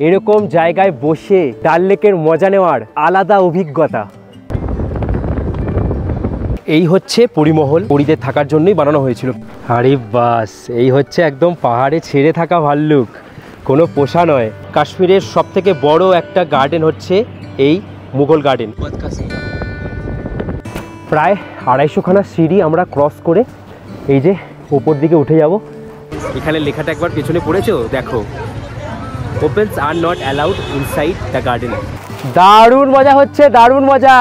এরকম জায়গায় বসে ডাল লেকের মজা নেওয়ার আলাদা অভিজ্ঞতা। এই হচ্ছে পরিমহল, পরিদের থাকার জন্যই বানানো হয়েছিল। আরে বাস, এই হচ্ছে একদম পাহাড়ে ছেড়ে থাকা ভাল্লুক, কোনো পোষা নয়। কাশ্মীরের সব থেকে বড় একটা গার্ডেন হচ্ছে এই মুঘল গার্ডেন। প্রায় 250খানা সিঁড়ি আমরা ক্রস করে এই যে উপর দিকে উঠে যাব। এখানে লেখাটা একবার পেছনে পড়েছো, দেখো, opens are not allowed inside the garden. দারুণ মজা হচ্ছে, দারুণ মজা।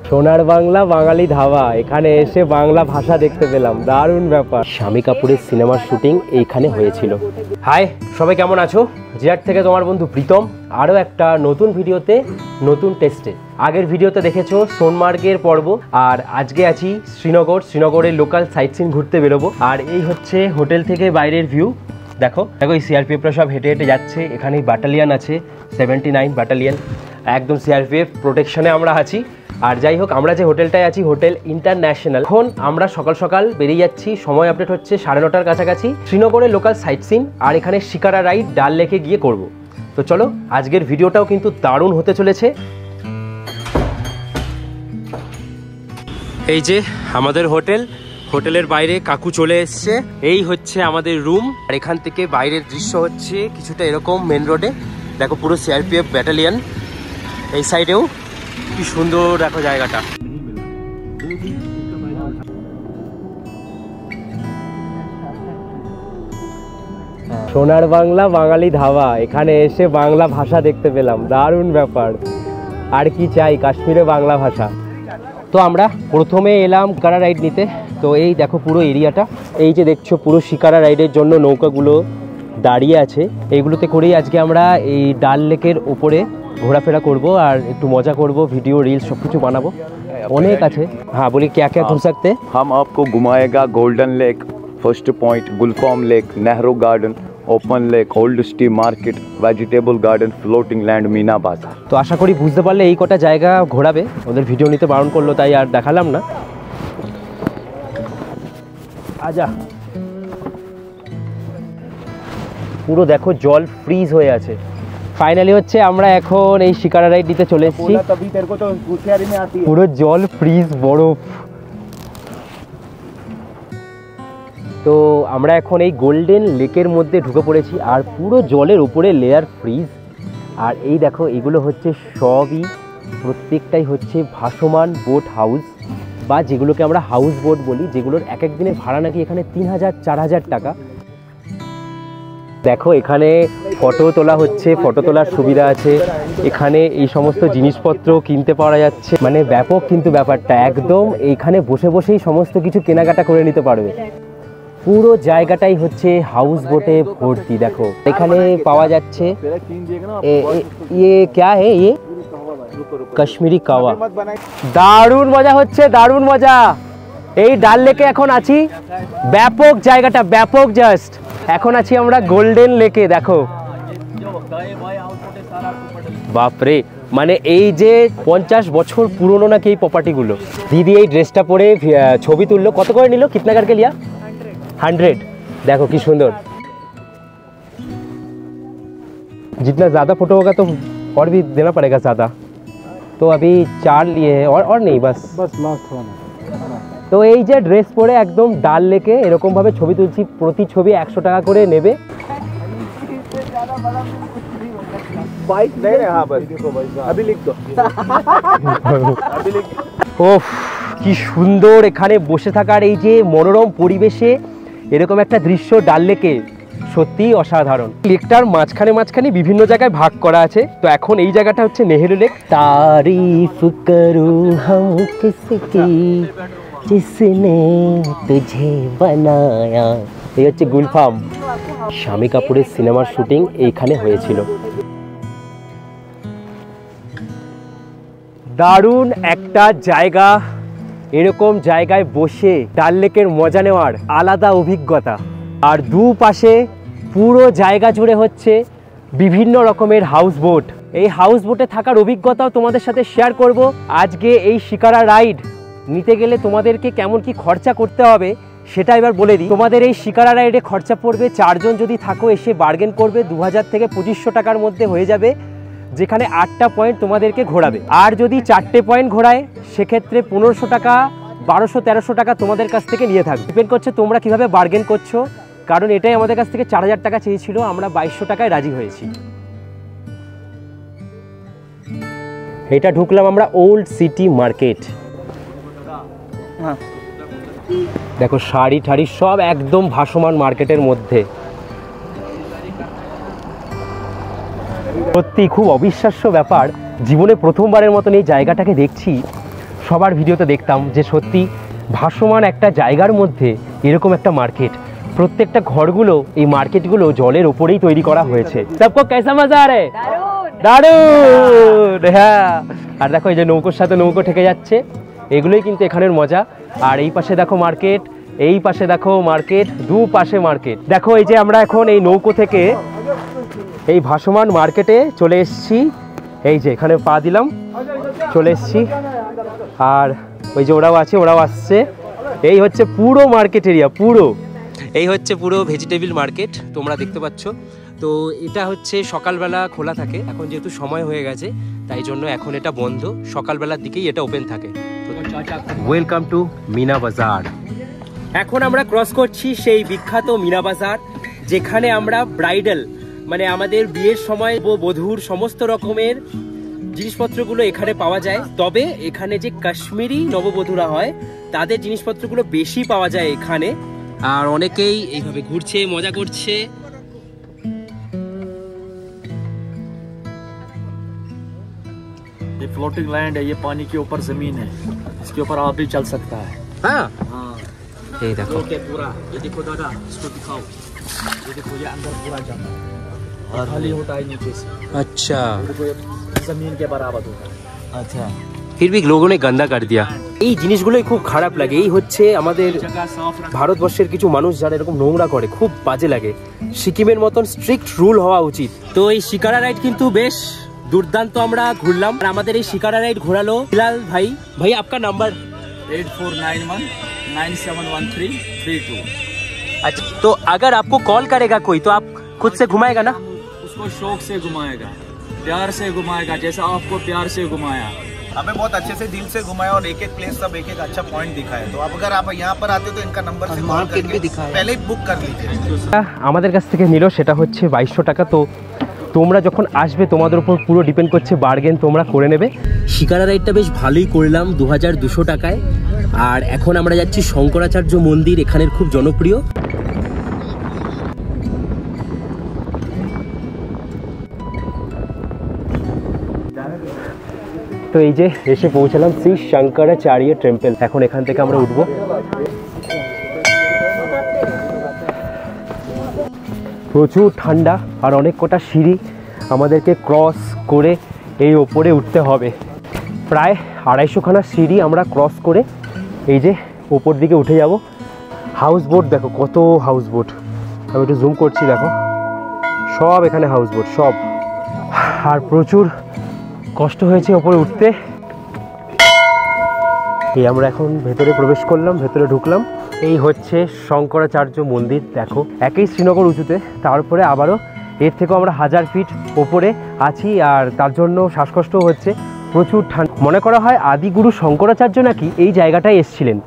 সোনার বাংলা বাঙালি ধাবা, এখানে এসে বাংলা ভাষা দেখতে পেলাম, দারুণ ব্যাপার। শামী কাপুরের সিনেমার শুটিং এইখানে হয়েছিল। হাই সবাই, কেমন আছো? জিয়ার থেকে তোমার বন্ধু প্রীতম, আরও একটা নতুন ভিডিওতে, নতুন টেস্টে। আগের ভিডিওতে দেখেছো সোনমার্গের পর্ব, আর আজকে আছি শ্রীনগরের লোকাল সাইট সিন ঘুরতে বেরোবো। আর এই হচ্ছে হোটেল থেকে বাইরের ভিউ। দেখো এই সিআরপিএফরা সব হেঁটে হেঁটে যাচ্ছে। এখানে ব্যাটালিয়ান আছে, 79 ব্যাটালিয়ান, একদম সিআরপিএফ প্রোটেকশনে আমরা আছি। আর যাই হোক, আমরা যে হোটেলটায় আছি হোটেল ইন্টারন্যাশনাল। এখন আমরা সকাল সকাল বেরিয়ে যাচ্ছি, সময় আপডেট হচ্ছে 9:30টার কাছাকাছি। শ্রীনগরের লোকাল সাইট সিন আর এখানে শিকারা রাইড ডাল লেকে গিয়ে করব। তো চলো, আজকের ভিডিওটাও কিন্তু দারুণ হতে চলেছে। এই যে আমাদের হোটেলের বাইরে কাকু চলে এসছে। এই হচ্ছে আমাদের রুম, আর এখান থেকে বাইরের দৃশ্য হচ্ছে কিছুটা এরকম। মেন রোডে দেখো পুরো সিআরপিএফ ব্যাটালিয়ান, এই সাইডেও কি সুন্দর দেখো জায়গাটা। সোনার বাংলা বাঙালি ধাবা, এখানে এসে বাংলা ভাষা দেখতে পেলাম, দারুণ ব্যাপার। আর কি চাই, কাশ্মীরে বাংলা ভাষা। তো আমরা প্রথমে এলাম শিকারা রাইড নিতে। তো এই দেখো পুরো এরিয়াটা, এই যে দেখছো পুরো শিকারা রাইডের জন্য নৌকাগুলো দাঁড়িয়ে আছে। এইগুলোতে করেই আজকে আমরা এই ডাল লেকের ওপরে ঘোরাফেরা করব আর একটু মজা করব, ভিডিও রিলস সব কিছু বানাবো। অনেক আছে। হ্যাঁ বলি, क्या क्या घूम सकते हैं? हम आपको घुमाएगा golden lake, first point, Gulfam lake, Nehru garden, open lake, old city market, vegetable garden, floating land, Meena Bazaar. তো আশা করি বুঝতে পারলে এই কটা জায়গা ঘোরাবে। ওদের ভিডিও নিতে বারণ করলো তাই আর দেখালাম না। আজা, পুরো দেখো জল ফ্রিজ হয়ে আছে। ফাইনালি হচ্ছে আমরা এখন এই শিকারা রাইড নিতে চলে এসেছি। পুরো জল ফ্রিজ, বরফ। তো আমরা এখন এই গোল্ডেন লেকের মধ্যে ঢুকে পড়েছি, আর পুরো জলের উপরে লেয়ার ফ্রিজ। আর এই দেখো এগুলো হচ্ছে সবই, প্রত্যেকটাই হচ্ছে ভাসমান বোট হাউস, বা যেগুলোকে আমরা হাউস বোট বলি, যেগুলোর এক এক দিনের ভাড়া নাকি এখানে 3000-4000 টাকা। দেখো এখানে ফটো তোলা হচ্ছে, ফটো তোলার সুবিধা আছে। এখানে এই সমস্ত জিনিসপত্র কিনতে পাওয়া যাচ্ছে, মানে ব্যাপক কিন্তু ব্যাপারটা। একদম এইখানে বসে বসেই সমস্ত কিছু কেনাকাটা করে নিতে পারবে। পুরো জায়গাটাই হচ্ছে হাউস বোটে ভর্তি। দেখো এখানে পাওয়া যাচ্ছে ইয়ে ক্যা হে, ইয়ে কাশ্মীরি কাওয়া। দারুণ মজা হচ্ছে, দারুণ মজা। এই ডাল লেকে এখন আছি, ব্যাপক জায়গাটা, ব্যাপক। জাস্ট এখন আছি আমরা গোল্ডেন লেকে। দেখো বাপরে, মানে এই যে 50 বছর পুরনো নাকি এই প্রপার্টিগুলো। দিদি এই ড্রেসটা পরে ছবি তুললো, কত করে নিল? কিতনা করকে লিয়া? 100। देखो कि सुंदर। जितना ज़्यादा फोटो होगा तो और भी देना पड़ेगा ज़्यादा। तो अभी 4 लिए हैं और नहीं, बस लास्ट वन। তো এই যে ড্রেস পরে একদম ডাল লেকে এরকম ভাবে ছবি তুলছি, প্রতি ছবি 100 টাকা করে নেবে। बाइक नहीं है, हाँ बस अभी लिख दो। ওফ কি সুন্দর এখানে বসে থাকার, এই যে মনোরম পরিবেশে এরকম একটা দৃশ্য ডাল লেকে, সত্যিই অসাধারণ। লেকটার মাঝখানে মাঝখানে বিভিন্ন জায়গায় ভাগ করা আছে। তো এখন এই জায়গাটা হচ্ছে নেহেরু লেক। তারিফ করু হাম কিসকি জিসনে তুঝে বানায়া। এই হচ্ছে গুলফাম। শামী কাপুরের সিনেমার শুটিং এইখানে হয়েছিল। দারুণ একটা জায়গা, এরকম জায়গায় বসে ডাল লেকের মজা নেওয়ার আলাদা অভিজ্ঞতা। আর দুপাশে পুরো জায়গা জুড়ে হচ্ছে বিভিন্ন রকমের হাউস বোট। এই হাউস বোটে থাকার অভিজ্ঞতাও তোমাদের সাথে শেয়ার করব। আজকে এই শিকারা রাইড নিতে গেলে তোমাদেরকে কেমন কি খরচা করতে হবে সেটা এবার বলে দিই। তোমাদের এই শিকারা রাইডে খরচা পড়বে, 4 জন যদি থাকো এসে বার্গেন করবে 2000 থেকে 2500 টাকার মধ্যে হয়ে যাবে, যেখানে 8টা পয়েন্ট তোমাদেরকে ঘোরাবে। আর যদি 4টে পয়েন্ট ঘোরায় সেক্ষেত্রে 1500 টাকা, 1200-1300 টাকা তোমাদের কাছ থেকে নিয়ে থাকবে। ডিপেন্ড করছে তোমরা কিভাবে বার্গেন করছো, কারণ এটাই আমাদের কাছ থেকে 4000 টাকা চেয়েছিল, আমরা 2200 টাকায় রাজি হয়েছি। এটা ঢুকলাম আমরা ওল্ড সিটি মার্কেট। দেখো শাড়ি ঠাড়ি সব একদম ভাসমান মার্কেটের মধ্যে। সত্যি খুব অবিশ্বাস্য ব্যাপার, জীবনে প্রথমবারের মতন এই জায়গাটাকে দেখছি। সবার ভিডিওতে দেখতাম যে সত্যি ভাসমান একটা জায়গার মধ্যে এরকম একটা মার্কেট। প্রত্যেকটা ঘরগুলো, এই মার্কেটগুলো জলের ওপরেই তৈরি করা হয়েছে। সবকো কেসা মজা আ রে? দারুণ। হ্যাঁ, আর দেখো এই যে নৌকোর সাথে নৌকো ঠেকে যাচ্ছে, এগুলোই কিন্তু এখানের মজা। আর এই পাশে দেখো মার্কেট, এই পাশে দেখো মার্কেট, দুপাশে মার্কেট। দেখো এই যে আমরা এখন এই নৌকো থেকে এই ভাসমান মার্কেটে চলে এসেছি। এই যে এখানে পা দিলাম, চলে এসেছি। আর ওই যে ওরাও আছে, ওরাও আসছে। এই হচ্ছে পুরো মার্কেট এরিয়া, পুরো এই হচ্ছে পুরো ভেজিটেবল মার্কেট তোমরা দেখতে পাচ্ছ। তো এটা হচ্ছে সকালবেলা খোলা থাকে, এখন যেহেতু সময় হয়ে গেছে তাই জন্য এখন এটা বন্ধ, সকালবেলার দিকেই এটা ওপেন থাকে। ওয়েলকাম টু মিনা বাজার। এখন আমরা ক্রস করছি সেই বিখ্যাত মিনা বাজার, যেখানে আমরা ব্রাইডাল মানে আমাদের বিয়ের সময় বধূর সমস্ত রকমের জিনিসপত্রগুলো এখানে পাওয়া যায়। তবে এখানে যে কাশ্মীরি নববধূরা হয় তাদের জিনিসপত্রগুলো বেশি পাওয়া যায় এখানে। আর অনেকেই এইভাবে ঘুরছে, মজা করছে। ये फ्लोटिंग लैंड है, ये पानी के ऊपर जमीन है, इसके ऊपर आप भी चल सकता है। हाँ हाँ, ये देखो पूरा, ये देखो दादा, इसको दिखाओ, ये देखो ये अंदर पूरा जाता है और खाली होता है नीचे से। अच्छा, देखो ये जमीन के बराबर होता है। अच्छा, फिर भी लोगों ने गंदा कर दिया। এই জিনিসগুলোই খুব খারাপ লাগে। এই হচ্ছে আমাদের ভারতবর্ষের কিছু মানুষ যারা এরকম নোংরা করে, খুব বাজে লাগে। সিকিমের মতন স্ট্রিক্ট রুল হওয়া উচিত। তো এই শিকারা রাইড কিন্তু বেশ দুর্দান্ত আমরা ঘুরলাম। আর আমাদের এই শিকারা রাইড ঘোরালো বিলাল ভাই। ভাই आपका नंबर 8491971332। अच्छा, तो अगर आपको कॉल करेगा कोई तो आप खुद से घुमाएगा ना? उसको शौक से घुमाएगा, प्यार से घुमाएगा, जैसा आपको प्यार से घुमाया। हमें बहुत अच्छे से दिल से घुमाया और एक एक प्लेस सब एक एक अच्छा पॉइंट दिखाया। तो अब अगर आप यहाँ पर आते तो इनका नंबर से कॉल करके पहले ही बुक कर लीजिए। আমাদের কাছ থেকে নিল সেটা হচ্ছে 2200 টাকা। তো তোমরা যখন আসবে তোমাদের উপর পুরো ডিপেন্ড করছে, বার্গেন তোমরা করে নেবে। শিকারা রাইডটা বেশ ভালোই করলাম 2200 টাকায়। আর এখন আমরা যাচ্ছি শঙ্করাচার্য মন্দির, এখানের খুব জনপ্রিয়। তো এই যে এসে পৌঁছালাম শ্রী শঙ্করাচার্য টেম্পল। এখন এখান থেকে আমরা উঠবো। প্রচুর ঠান্ডা আর অনেক কটা সিঁড়ি আমাদেরকে ক্রস করে এই ওপরে উঠতে হবে। প্রায় 250খানা সিঁড়ি আমরা ক্রস করে এই যে ওপর দিকে উঠে যাব। হাউস বোট দেখো, কত হাউস বোট, আমি একটু জুম করছি, দেখো সব এখানে হাউস বোট সব। আর প্রচুর কষ্ট হয়েছে ওপরে উঠতে। এই আমরা এখন ভেতরে প্রবেশ করলাম, ভেতরে ঢুকলাম। এই হচ্ছে শঙ্করাচার্য মন্দির। দেখো একই শ্রীনগর উঁচুতে, তারপরে আবারও এর থেকেও আমরা 1000 ফিট ওপরে আছি। আর তার জন্য শ্বাসকষ্ট হচ্ছে, প্রচুর ঠান্ডা। মনে করা হয় আদিগুরু শঙ্করাচার্য নাকি এই জায়গাটায় এসেছিলেন,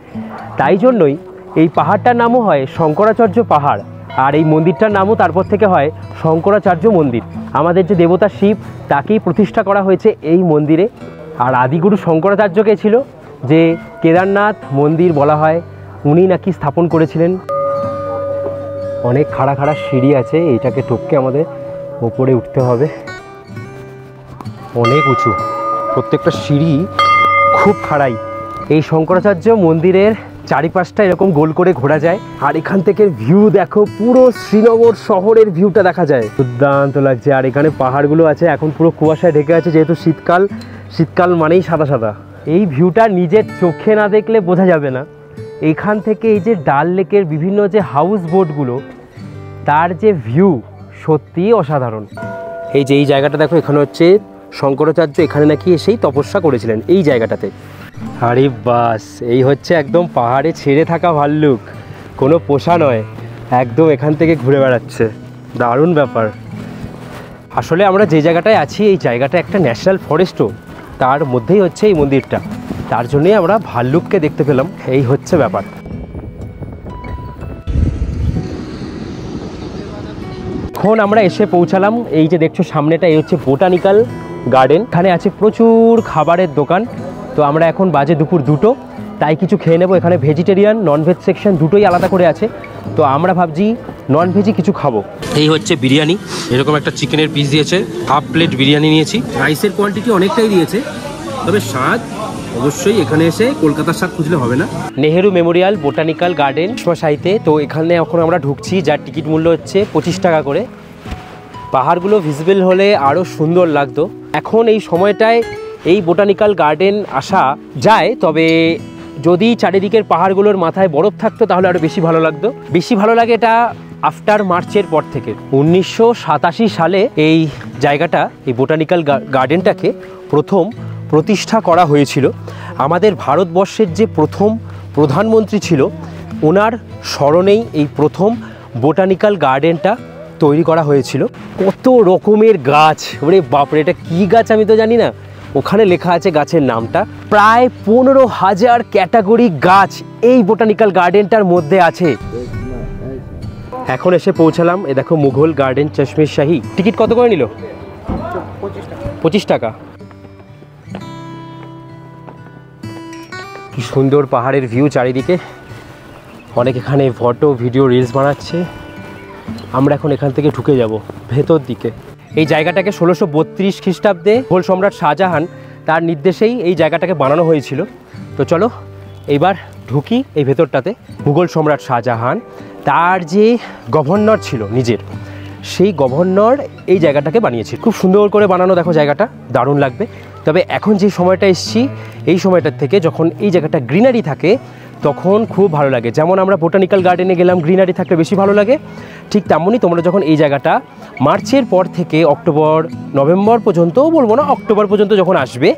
তাই জন্যই এই পাহাড়টার নামও হয় শঙ্করাচার্য পাহাড়। আর এই মন্দিরটার নামও তারপর থেকে হয় শঙ্করাচার্য মন্দির। আমাদের যে দেবতা শিব, তাকেই প্রতিষ্ঠা করা হয়েছে এই মন্দিরে। আর আদিগুরু শঙ্করাচার্যকে ছিল যে কেদারনাথ মন্দির বলা হয়, উনি নাকি স্থাপন করেছিলেন। অনেক খাড়া খাড়া সিঁড়ি আছে, এইটাকে টপকে আমাদের ওপরে উঠতে হবে। অনেক উঁচু, প্রত্যেকটা সিঁড়ি খুব খাড়াই। এই শঙ্করাচার্য মন্দিরের চারিপাশটা এরকম গোল করে ঘোরা যায়। আর এখান থেকে ভিউ দেখো, পুরো শ্রীনগর শহরের ভিউটা দেখা যায়, দুর্দান্ত লাগছে। আর এখানে পাহাড়গুলো আছে, এখন পুরো কুয়াশায় ঢেকে আছে, যেহেতু শীতকাল। শীতকাল মানেই সাদা সাদা। এই ভিউটা নিজের চোখে না দেখলে বোঝা যাবে না। এখান থেকে এই যে ডাল লেকের বিভিন্ন যে হাউস বোটগুলো, তার যে ভিউ সত্যিই অসাধারণ। এই যে এই জায়গাটা দেখো, এখানে হচ্ছে শঙ্করাচার্য এখানে নাকি এসেই তপস্যা করেছিলেন এই জায়গাটাতে। আরে বাস, এই হচ্ছে একদম পাহাড়ে ছেড়ে থাকা ভাল্লুক। কোনো পোষা নয়, একদম এখান থেকে ঘুরে বেড়াচ্ছে, দারুণ ব্যাপার। আসলে আমরা যে জায়গাটায় আছি এই জায়গাটা একটা ন্যাশনাল ফরেস্টও, তার মধ্যেই হচ্ছে এই মন্দিরটা, তার জন্যই আমরা ভাল্লুককে দেখতে পেলাম, এই হচ্ছে ব্যাপার। এখন আমরা এসে পৌঁছালাম, এই যে দেখছো সামনেটা, এই হচ্ছে বোটানিক্যাল গার্ডেন। এখানে আছে প্রচুর খাবারের দোকান। তো আমরা এখন বাজে দুপুর 2টো, তাই কিছু খেয়ে নেবো। এখানে ভেজিটেরিয়ান নন ভেজ সেকশন দুটোই আলাদা করে আছে, তো আমরা ভাবছি নন ভেজই কিছু খাবো। এই হচ্ছে বিরিয়ানি, এরকম একটা চিকেনের পিস দিয়েছে, হাফ প্লেট বিরিয়ানি নিয়েছি। রাইসের কোয়ান্টিটি অনেকটাই দিয়েছে, তবে স্বাদ অবশ্যই এখানে এসে কলকাতার স্বাদ খুঁজলে হবে না। নেহেরু মেমোরিয়াল বোটানিক্যাল গার্ডেন সাইতে, তো এখানে এখন আমরা ঢুকছি, যার টিকিট মূল্য হচ্ছে 25 টাকা করে। পাহাড়গুলো ভিজিবল হলে আরও সুন্দর লাগতো। এখন এই সময়টায় এই বোটানিক্যাল গার্ডেন আসা যায়, তবে যদি চারিদিকের পাহাড়গুলোর মাথায় বরফ থাকতো তাহলে আরও বেশি ভালো লাগতো। বেশি ভালো লাগে এটা আফটার মার্চের পর থেকে। 1987 সালে এই জায়গাটা, এই বোটানিক্যাল গার্ডেনটাকে প্রথম প্রতিষ্ঠা করা হয়েছিল। আমাদের ভারতবর্ষের যে প্রথম প্রধানমন্ত্রী ছিল, ওনার স্মরণেই এই প্রথম বোটানিক্যাল গার্ডেনটা তৈরি করা হয়েছিল। কত রকমের গাছ, ওরে বাপরে, এটা কী গাছ আমি তো জানি না, ওখানে লেখা আছে গাছের নামটা। প্রায় 15,000 ক্যাটাগরি গাছ এই বোটানিক্যাল গার্ডেনটার মধ্যে আছে। এখন এসে পৌঁছালাম, এ দেখো মুঘল গার্ডেন চশমে শাহী। টিকিট কত করে নিল? 25 টাকা। কি সুন্দর পাহাড়ের ভিউ চারিদিকে, অনেক এখানে ফটো ভিডিও রিলস বানাচ্ছে। আমরা এখন এখান থেকে ঢুকে যাব ভেতর দিকে। এই জায়গাটাকে 1632 খ্রিস্টাব্দে মুঘল সম্রাট শাহজাহান তার নির্দেশেই এই জায়গাটাকে বানানো হয়েছিল। তো চলো এইবার ঢুকি এই ভেতরটাতে। মুঘল সম্রাট শাহজাহান তার যে গভর্নর ছিল নিজের, সেই গভর্নর এই জায়গাটাকে বানিয়েছিল। খুব সুন্দর করে বানানো, দেখো জায়গাটা দারুণ লাগবে। তবে এখন যে সময়টা এসছি, এই সময়টার থেকে যখন এই জায়গাটা গ্রিনারি থাকে তখন খুব ভালো লাগে। যেমন আমরা বোটানিক্যাল গার্ডেনে গেলাম, গ্রিনারি থাকলে বেশি ভালো লাগে, ঠিক তেমনই তোমরা যখন এই জায়গাটা মার্চের পর থেকে অক্টোবর নভেম্বর পর্যন্ত, বলবো না অক্টোবর পর্যন্ত যখন আসবে,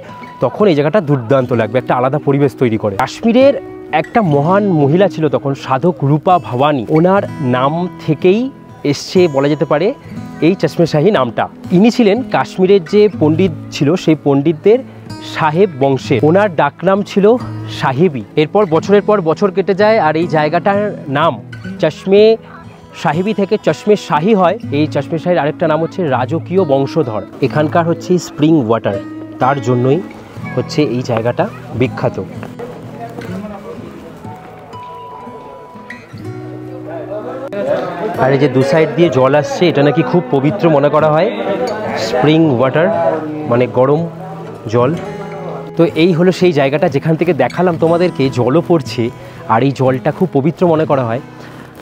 তখন এই জায়গাটা দুর্দান্ত লাগবে, একটা আলাদা পরিবেশ তৈরি করে। কাশ্মীরের একটা মহান মহিলা ছিল তখন, সাধক রূপা ভবানী, ওনার নাম থেকেই এসছে বলা যেতে পারে এই চশমে শাহী নামটা। ইনি ছিলেন কাশ্মীরের যে পণ্ডিত ছিল, সেই পণ্ডিতদের সাহেব বংশের, ওনার ডাকনাম ছিল সাহেবী। এরপর বছরের পর বছর কেটে যায়, আর এই জায়গাটার নাম চশমে সাহেবী থেকে চশমে শাহী হয়। এই চশমে শাহীর আরেকটা নাম হচ্ছে রাজকীয় বংশধর। এখানকার হচ্ছে স্প্রিং ওয়াটার, তার জন্যই হচ্ছে এই জায়গাটা বিখ্যাত। আর এই যে দু সাইড দিয়ে জল আসছে, এটা নাকি খুব পবিত্র মনে করা হয়। স্প্রিং ওয়াটার মানে গরম জল। তো এই হলো সেই জায়গাটা যেখান থেকে দেখালাম তোমাদেরকে, জলও পড়ছে, আর এই জলটা খুব পবিত্র মনে করা হয়।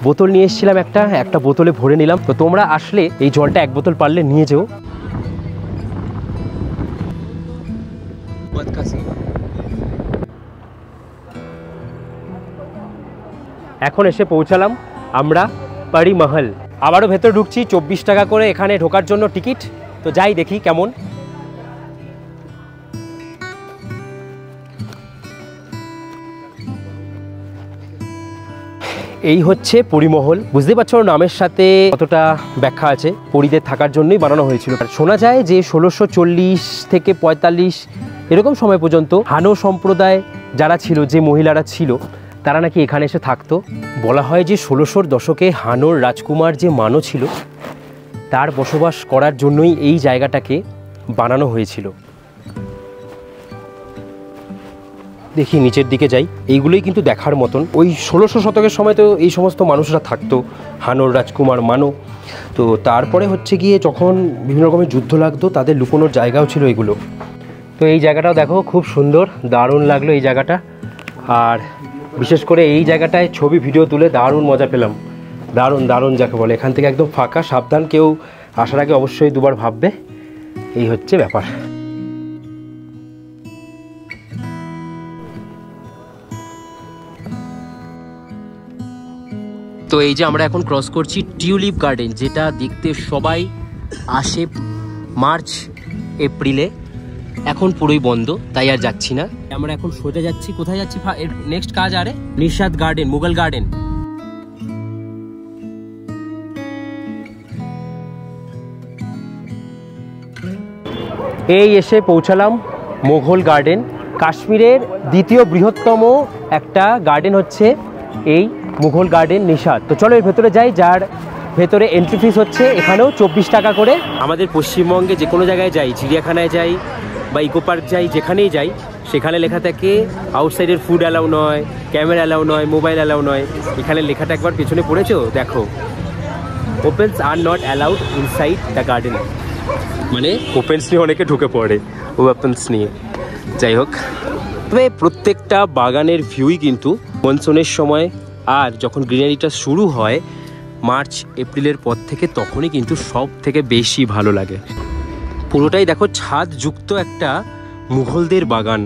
বোতল নিয়ে এসেছিলাম, একটা বোতলে ভরে নিলাম। তো তোমরা আসলে এই জলটা 1 বোতল পারলে নিয়ে যেও। এখন এসে পৌঁছালাম আমরা পরি মহল। আবারও ভেতর ঢুকছি, 24 টাকা করে এখানে ঢোকার জন্য টিকিট। তো যাই দেখি কেমন। এই হচ্ছে পরিমহল। বুঝতে পারছো নামের সাথে কতটা ব্যাখ্যা আছে। পরিদের থাকার জন্যই বানানো হয়েছিল। শোনা যায় যে 1640 থেকে 45 এরকম সময় পর্যন্ত হানো সম্প্রদায় যারা ছিল, যে মহিলারা ছিল, তারা নাকি এখানে এসে থাকতো। বলা হয় যে 1600 দশকে হানোর রাজকুমার যে মানো ছিল, তার বসবাস করার জন্যই এই জায়গাটাকে বানানো হয়েছিল। দেখি নিচের দিকে যাই, এইগুলোই কিন্তু দেখার মতন। ওই 1600 শতকের সময় তো এই সমস্ত মানুষরা থাকতো, হানোর রাজকুমার মানো। তো তারপরে হচ্ছে গিয়ে যখন বিভিন্ন রকমের যুদ্ধ লাগতো, তাদের লুকোনোর জায়গাও ছিল এগুলো। তো এই জায়গাটাও দেখো খুব সুন্দর, দারুণ লাগলো এই জায়গাটা। আর বিশেষ করে এই জায়গাটায় ছবি ভিডিও তুলে দারুণ মজা পেলাম। দারুণ দারুণ যাকে বলে। এখান থেকে একদম ফাঁকা, সাবধান, কেউ আসার আগে অবশ্যই দুবার ভাববে। এই হচ্ছে ব্যাপার। তো এই যে আমরা এখন ক্রস করছি টিউলিপ গার্ডেন, যেটা দেখতে সবাই আসে মার্চ এপ্রিলে। এখন পুরোই বন্ধ, তাই আর যাচ্ছি না। আমরা এখন সোজা যাচ্ছি, কোথায় যাচ্ছি? নেক্সট কাজ আরে নিশাদ গার্ডেন, মুঘল গার্ডেন। এই এসে পৌঁছালাম মোঘল গার্ডেন। কাশ্মীরের দ্বিতীয় বৃহত্তম একটা গার্ডেন হচ্ছে এই মুঘল গার্ডেন নিশাদ। তো চলো এর ভেতরে যাই, যার ভেতরে এন্ট্রি ফিস হচ্ছে এখানেও 24 টাকা করে। আমাদের পশ্চিমবঙ্গে যে কোনো জায়গায় যাই, চিড়িয়াখানায় যাই বা ইকো পার্ক যাই, যেখানেই যাই সেখানে লেখা থাকে আউটসাইডের ফুড অ্যালাউ নয়, ক্যামেরা অ্যালাউ নয়, মোবাইল অ্যালাউ নয়। এখানে লেখাটা একবার পেছনে পড়েছো দেখো, opens are not allowed inside the garden. মানে ওপেন্স নিয়ে অনেকে ঢুকে পড়ে, ওপেন্স নিয়ে। যাই হোক, তবে প্রত্যেকটা বাগানের ভিউই কিন্তু মনসুনের সময় আর যখন গ্রিনারিটা শুরু হয় মার্চ এপ্রিলের পর থেকে, তখনই কিন্তু সব থেকে বেশি ভালো লাগে। পুরোটাই দেখো ছাদ যুক্ত একটা মুঘলদের বাগান,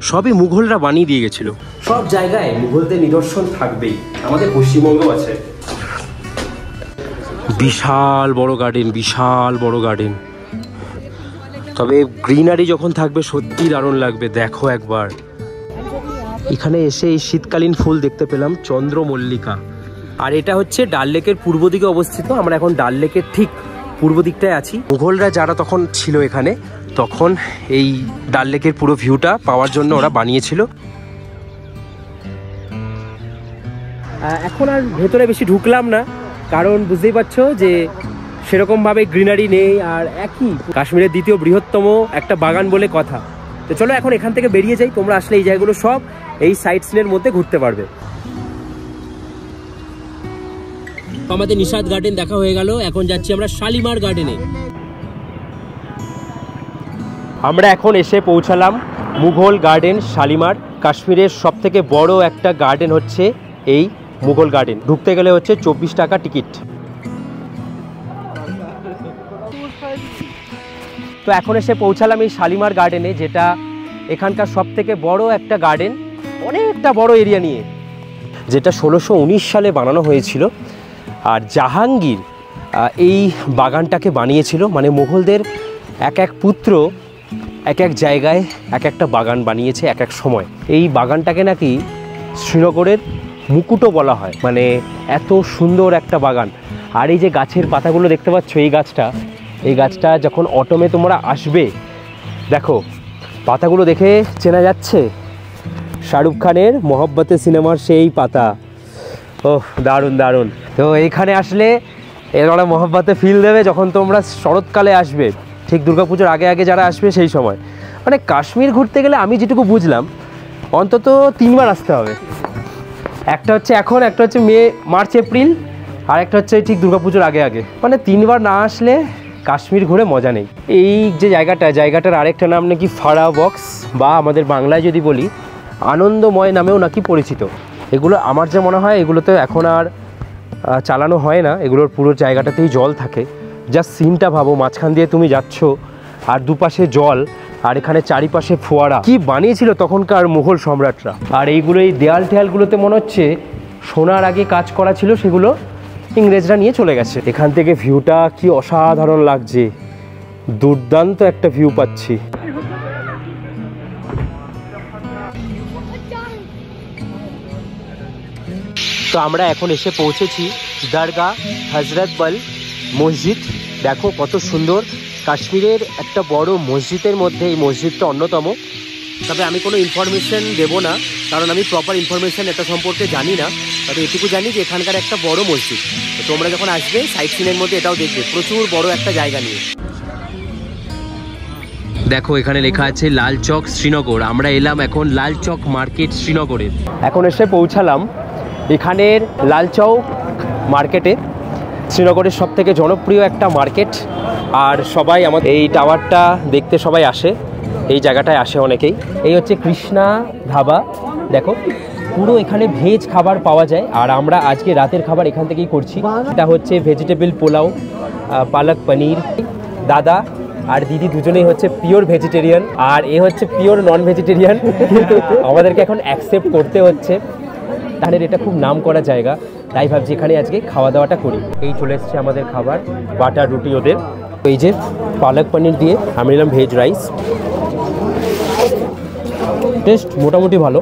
সবই মুঘলরা বানিয়ে দিয়ে গেছিল। সব জায়গায় মুঘলদের নিদর্শন থাকবেই, আমাদের পশ্চিমবঙ্গেও আছে। বিশাল বড় গার্ডেন, বিশাল বড় গার্ডেন। তবে গ্রিনারি যখন থাকবে সত্যি দারুণ লাগবে। দেখো একবার এখানে এসে এই শীতকালীন ফুল দেখতে পেলাম, চন্দ্রমল্লিকা। আর এটা হচ্ছে ডাল লেকের পূর্ব দিকে অবস্থিত। আমরা এখন ডাল লেকের ঠিক পূর্ব দিকটায় আছি। মুঘলরা যারা তখন ছিল এখানে, তখন এই ডাল লেকের পুরো ভিউটা পাওয়ার জন্য ওরা বানিয়েছিল। এখন আর ভেতরে বেশি ঢুকলাম না, কারণ বুঝতেই পারছো যে সেরকমভাবে গ্রিনারি নেই। আর একই কাশ্মীরের দ্বিতীয় বৃহত্তম একটা বাগান বলে কথা। তো চলো এখন এখান থেকে বেরিয়ে যাই। তোমরা আসলে এই জায়গাগুলো সব এই সাইট সিনের মধ্যে ঘুরতে পারবে। আমাদের নিশাদ গার্ডেন দেখা হয়ে গেল, এখন যাচ্ছি আমরা শালিমার গার্ডেনে। আমরা এখন এসে পৌঁছালাম মুঘল গার্ডেন শালিমার। কাশ্মীরের সব থেকে বড় একটা গার্ডেন হচ্ছে এই মুঘল গার্ডেন। ঢুকতে গেলে হচ্ছে 24 টাকা টিকিট। তো এখন এসে পৌঁছালাম এই শালিমার গার্ডেনে, যেটা এখানকার সব থেকে বড় একটা গার্ডেন, অনেকটা বড় এরিয়া নিয়ে, যেটা 1619 সালে বানানো হয়েছিল। আর জাহাঙ্গীর এই বাগানটাকে বানিয়েছিল। মানে মুঘলদের এক এক পুত্র এক এক জায়গায় এক একটা বাগান বানিয়েছে এক এক সময়। এই বাগানটাকে নাকি শ্রীনগরের মুকুটও বলা হয়, মানে এত সুন্দর একটা বাগান। আর এই যে গাছের পাতাগুলো দেখতে পাচ্ছ, এই গাছটা যখন অটোমে তোমরা আসবে, দেখো পাতাগুলো দেখে চেনা যাচ্ছে শাহরুখ খানের মহব্বতে সিনেমার সেই পাতা। ওহ দারুণ দারুণ। তো এইখানে আসলে এরা মহব্বতে ফিল দেবে যখন তোমরা শরৎকালে আসবে, ঠিক দুর্গাপুজোর আগে আগে যারা আসবে সেই সময়। মানে কাশ্মীর ঘুরতে গেলে আমি যেটুকু বুঝলাম অন্তত 3 বার আসতে হবে। একটা হচ্ছে এখন, একটা হচ্ছে মার্চ এপ্রিল, আর একটা হচ্ছে ঠিক দুর্গাপুজোর আগে আগে। মানে 3 বার না আসলে কাশ্মীর ঘুরে মজা নেই। এই যে জায়গাটার আরেকটা নাম নাকি ফাড়া বক্স, বা আমাদের বাংলায় যদি বলি আনন্দময় নামেও নাকি পরিচিত। এগুলো আমার যে মনে হয় এগুলোতে এখন আর চালানো হয় না, এগুলোর পুরো জায়গাটাতেই জল থাকে। জাস্ট সিনটা ভাবো, মাঝখান দিয়ে তুমি যাচ্ছ আর দুপাশে জল, আর এখানে চারিপাশে ফোয়ারা। কি বানিয়েছিল তখনকার মুঘল সম্রাটরা। আর এইগুলো এই দেয়াল টেয়ালগুলোতে মনে হচ্ছে সোনার আগে কাজ করা ছিল, সেগুলো ইংরেজরা নিয়ে চলে গেছে। এখান থেকে ভিউটা কি অসাধারণ লাগছে, দুর্দান্ত একটা ভিউ পাচ্ছি। তো আমরা এখন এসে পৌঁছেছি দরগা হজরত বল মসজিদ। দেখো কত সুন্দর, কাশ্মীরের একটা বড় মসজিদের মধ্যে এই মসজিদটা অন্যতম। তবে আমি কোনো ইনফরমেশন দেবো না, কারণ আমি প্রপার ইনফরমেশন এটা সম্পর্কে জানি না। তবে এটুকু জানি যে এখানকার একটা বড় মসজিদ। তো তোমরা যখন আসবে সাইট সিনের মধ্যে এটাও দেখবে, প্রচুর বড় একটা জায়গা নিয়ে। দেখো এখানে লেখা আছে লাল চক শ্রীনগর। আমরা এলাম এখন লাল চক মার্কেট শ্রীনগরের। এখন এসে পৌঁছালাম এখানের লাল চক মার্কেটে, শ্রীনগরের সব থেকে জনপ্রিয় একটা মার্কেট। আর সবাই আমাদের এই টাওয়ারটা দেখতে সবাই আসে, এই জায়গাটায় আসে অনেকেই। এই হচ্ছে কৃষ্ণা ধাবা। দেখো পুরো এখানে ভেজ খাবার পাওয়া যায়। আর আমরা আজকে রাতের খাবার এখান থেকেই করছি। এটা হচ্ছে ভেজিটেবল পোলাও, পালক পনির। দাদা আর দিদি দুজনেই হচ্ছে পিওর ভেজিটেরিয়ান, আর এ হচ্ছে পিওর নন ভেজিটেরিয়ান। কিন্তু আমাদেরকে এখন অ্যাকসেপ্ট করতে হচ্ছে, তাহলে এটা খুব নাম করা জায়গা, তাই ভাবছি এখানে আজকে খাওয়া দাওয়াটা করি। এই চলে এসছে আমাদের খাবার, বাটার রুটি ওদের। এই যে পালক পনির দিয়ে আমি নিলাম ভেজ রাইস। টেস্ট মোটামুটি ভালো,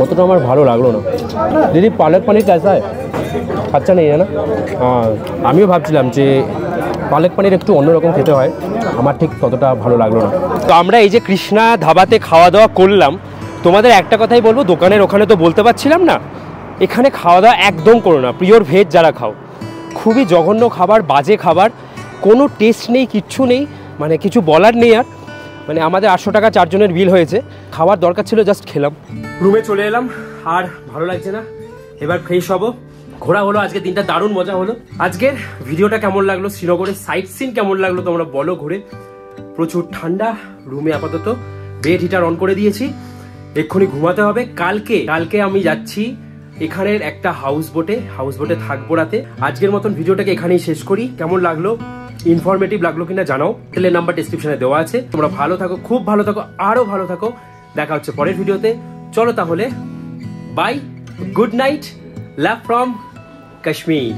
অতটা আমার ভালো লাগলো না। দিদি পালক পনির कैसा है? আচ্ছা নেই না? আমিও ভাবছিলাম যে পালক পনির একটু অন্যরকম খেতে হয়, আমার ঠিক ততটা ভালো লাগলো না। তো আমরা এই যে কৃষ্ণা ধাবাতে খাওয়া দাওয়া করলাম, তোমাদের একটা কথাই বলবো, দোকানের ওখানে তো বলতে পারছিলাম না, এখানে খাওয়া দাওয়া একদম করো না, পিওর ভেজ যারা খাও। খুবই জঘন্য খাবার, বাজে খাবার, কোনো টেস্ট নেই, কিচ্ছু নেই, মানে কিছু বলার নেই আর। মানে আমাদের 800 টাকা 4 জনের বিল হয়েছে, খাবার দরকার ছিল, জাস্ট খেলাম। রুমে চলে এলাম, আর ভালো লাগছে না, এবার ফ্রেশ হবো। ঘোরা হলো আজকে, দিনটা দারুণ মজা হলো। আজকের ভিডিওটা কেমন লাগলো, শ্রীনগরের সাইট সিন কেমন লাগলো তোমরা বলো ঘুরে। প্রচুর ঠান্ডা, রুমে আপাতত বেড হিটার অন করে দিয়েছি, এক্ষুনি ঘুমাতে হবে। কালকে আমি যাচ্ছি এখানের একটা হাউস বোটে থাকবো রাতে। আজকের মতন ভিডিওটাকে এখানেই শেষ করি। কেমন লাগলো, ইনফরমেটিভ লাগলো কিনা জানাও। হোটেলের নাম্বার ডেসক্রিপশনে দেওয়া আছে। তোমরা ভালো থাকো, খুব ভালো থাকো, আরো ভালো থাকো। দেখা হচ্ছে পরের ভিডিওতে। চলো তাহলে, bye, good night, love from Kashmir.